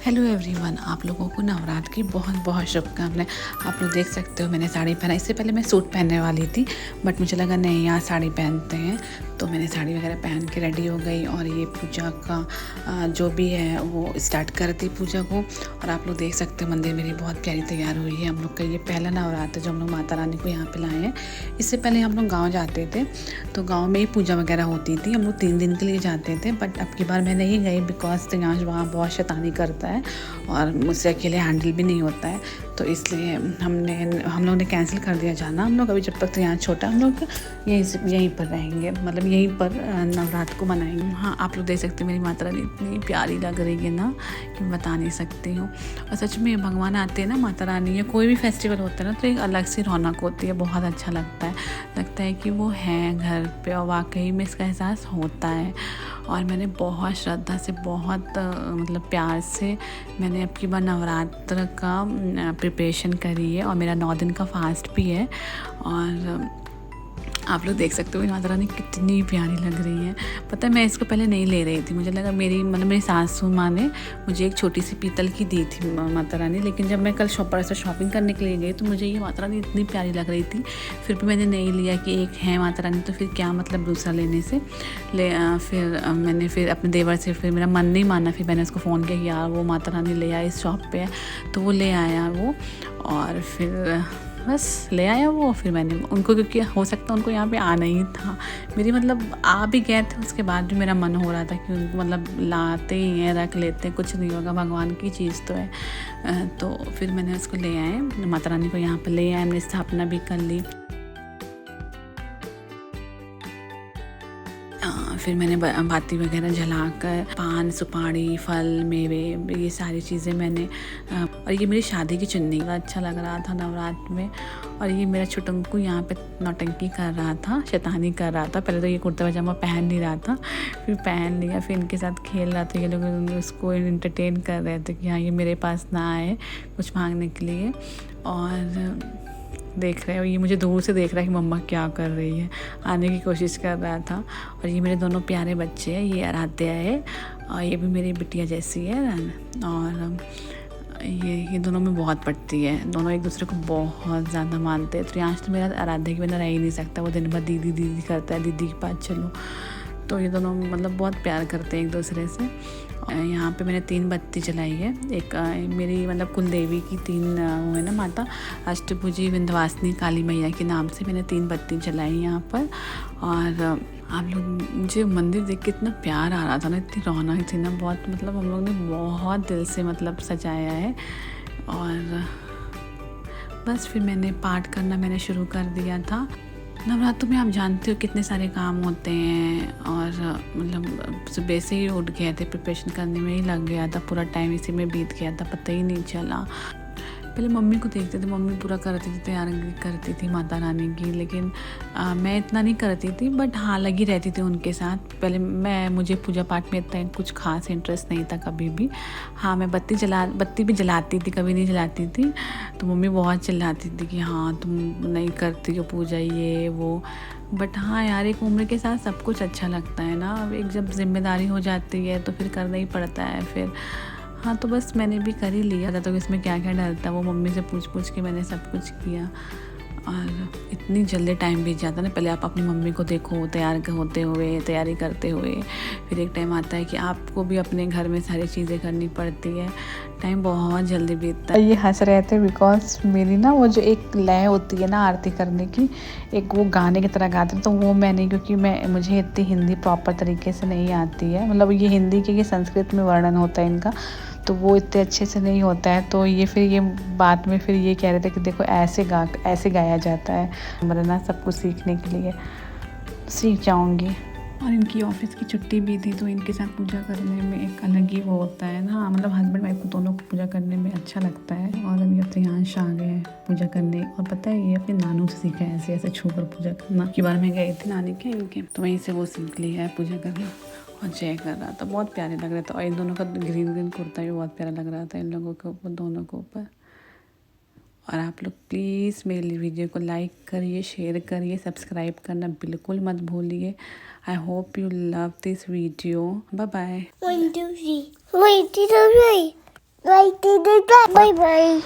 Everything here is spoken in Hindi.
हेलो एवरीवन, आप लोगों को नवरात्र की बहुत बहुत शुभकामनाएं। आप लोग देख सकते हो मैंने साड़ी पहना। इससे पहले मैं सूट पहनने वाली थी बट मुझे लगा नहीं, यहाँ साड़ी पहनते हैं, तो मैंने साड़ी वगैरह पहन के रेडी हो गई और ये पूजा का जो भी है वो स्टार्ट कर दी पूजा को। और आप लोग देख सकते हो मंदिर मेरी बहुत प्यारी तैयार हुई है। हम लोग का ये पहला नवरात्र जो हम लोग माता रानी को यहाँ पे लाए हैं। इससे पहले हम लोग गाँव जाते थे तो गाँव में ही पूजा वगैरह होती थी। हम लोग 3 दिन के लिए जाते थे बट अब की बार मैं नहीं गई बिकॉज यहाँ वहाँ बहुत शैतानी करता है और मुझसे अकेले हैंडल भी नहीं होता है, तो इसलिए हम लोग ने कैंसिल कर दिया जाना। हम लोग अभी जब तक यहाँ छोटा हम लोग यहीं पर रहेंगे, मतलब यहीं पर नवरात्र को मनाएंगे। हाँ, आप लोग देख सकते हैं मेरी माता रानी इतनी प्यारी लग रही है ना कि बता नहीं सकती हूँ। और सच में भगवान आते हैं ना, माता रानी या कोई भी फेस्टिवल होता है ना, तो एक अलग सी रौनक होती है। बहुत अच्छा लगता है कि वो हैं घर पे और वाकई में इसका एहसास होता है। और मैंने बहुत श्रद्धा से, बहुत मतलब प्यार से मैंने अब की बार नवरात्र का प्रिपरेशन करी है और मेरा 9 दिन का फास्ट भी है। और आप लोग देख सकते हो माता रानी कितनी प्यारी लग रही है। पता है मैं इसको पहले नहीं ले रही थी, मुझे लगा मेरी सासू माँ ने मुझे एक छोटी सी पीतल की दी थी माता रानी, लेकिन जब मैं कल से शॉपिंग करने के लिए गई तो मुझे ये माता रानी इतनी प्यारी लग रही थी, फिर भी मैंने नहीं लिया कि एक है माता रानी तो फिर क्या मतलब दूसरा लेने से। फिर मैंने अपने देवर से, फिर मेरा मन नहीं माना, फिर मैंने उसको फ़ोन किया कि यार वो माता रानी ले आया इस शॉप पे, तो वो ले आया वो। और फिर बस ले आया वो। फिर मैंने उनको, क्योंकि हो सकता है उनको यहाँ पे आना ही था, मेरी मतलब आ भी गए थे, उसके बाद भी मेरा मन हो रहा था कि उनको मतलब लाते ही हैं, रख लेते हैं, कुछ नहीं होगा, भगवान की चीज़ तो है। तो फिर मैंने उसको ले आए, माता रानी को यहाँ पर ले आए, हमने स्थापना भी कर ली। फिर मैंने बाती वगैरह जलाकर पान, सुपारी, फल, मेवे, ये सारी चीज़ें मैंने और ये मेरी शादी की चुन्नी का अच्छा लग रहा था नवरात्र में। और ये मेरा छुटंकू यहाँ पे नौटंकी कर रहा था, शैतानी कर रहा था। पहले तो ये कुर्ता पजामा पहन नहीं रहा था, फिर पहन लिया, फिर इनके साथ खेल रहा था। ये लोग उसको एंटरटेन कर रहे थे कि हाँ ये मेरे पास ना आए कुछ मांगने के लिए। और देख रहे हो, ये मुझे दूर से देख रहा है कि मम्मा क्या कर रही है, आने की कोशिश कर रहा था। और ये मेरे दोनों प्यारे बच्चे हैं, ये आराध्या है और ये भी मेरी बिटिया जैसी है। और ये दोनों में बहुत पड़ती है, दोनों एक दूसरे को बहुत ज़्यादा मानते हैं। प्रियांश तो मेरा आराध्या के बिना रह ही नहीं सकता, वो दिन भर दीदी दीदी करता है, दीदी के पास चलो। तो ये दोनों मतलब बहुत प्यार करते हैं एक दूसरे से। यहाँ पे मैंने 3 बत्ती जलाई है। एक मेरी मतलब कुल देवी की 3 वो है ना माता, अष्टभुजी, विंध्यवासिनी, काली मैया के नाम से मैंने 3 बत्ती जलाई यहाँ पर। और आप लोग, मुझे मंदिर देख के इतना प्यार आ रहा था ना, इतनी रौनक थी ना, बहुत मतलब हम लोग ने बहुत दिल से मतलब सजाया है। और बस फिर मैंने पाठ करना मैंने शुरू कर दिया था। नवरात्रों में आप जानते हो कितने सारे काम होते हैं और मतलब सुबह से ही उठ गए थे, प्रिपरेशन करने में ही लग गया था, पूरा टाइम इसी में बीत गया था, पता ही नहीं चला। पहले मम्मी को देखते थे, मम्मी पूरा करती थी, तैयार करती थी माता रानी की, लेकिन मैं इतना नहीं करती थी, बट हाँ लगी रहती थी उनके साथ। पहले मुझे पूजा पाठ में इतना कुछ खास इंटरेस्ट नहीं था कभी भी। हाँ, मैं बत्ती भी जलाती थी, कभी नहीं जलाती थी, तो मम्मी बहुत चिल्लाती थी कि हाँ तुम नहीं करती हो पूजा ये वो। बट हाँ यार, एक उम्र के साथ सब कुछ अच्छा लगता है ना, अब एक जब जिम्मेदारी हो जाती है तो फिर करना ही पड़ता है फिर। हाँ, तो बस मैंने भी कर ही लिया था, तो इसमें क्या क्या डरता, वो मम्मी से पूछ के मैंने सब कुछ किया। और इतनी जल्दी टाइम बीत जाता है ना, पहले आप अपनी मम्मी को देखो तैयारी करते हुए, फिर एक टाइम आता है कि आपको भी अपने घर में सारी चीज़ें करनी पड़ती है, टाइम बहुत जल्दी बीतता है। ये हंस रहे थे बिकॉज मेरी ना वो जो एक लय होती है ना आरती करने की, एक वो गाने की तरह गाते हैं, तो वो मैंने, क्योंकि मुझे इतनी हिंदी प्रॉपर तरीके से नहीं आती है, मतलब ये हिंदी के ये संस्कृत में वर्णन होता है इनका, तो वो इतने अच्छे से नहीं होता है। तो ये बात में फिर ये कह रहे थे कि देखो ऐसे गाया जाता है, वरना सब कुछ सीखने के लिए सीख जाऊंगी। और इनकी ऑफिस की छुट्टी भी थी, तो इनके साथ पूजा करने में एक अलग ही वो होता है ना, मतलब हस्बैंड वाइफ को दोनों को पूजा करने में अच्छा लगता है। और अभी अब प्रियांश आ गए हैं पूजा करने, और पता है ये अपने नानू से सीखा है ऐसे छूकर पूजा करना। की बार मैं गई थी नानी के इनके, तो वहीं से वो सीख लिया है पूजा करना। और जय कर रहा था, बहुत प्यारे लग रहा था। और इन दोनों का ग्रीन कुर्ता भी बहुत प्यारा लग रहा था इन लोगों के ऊपर, दोनों के ऊपर। और आप लोग प्लीज़ मेरी वीडियो को लाइक करिए, शेयर करिए, सब्सक्राइब करना बिल्कुल मत भूलिए। I hope you love this video. Bye bye. 1, 2, 3. 1, 2, 3. Bye bye.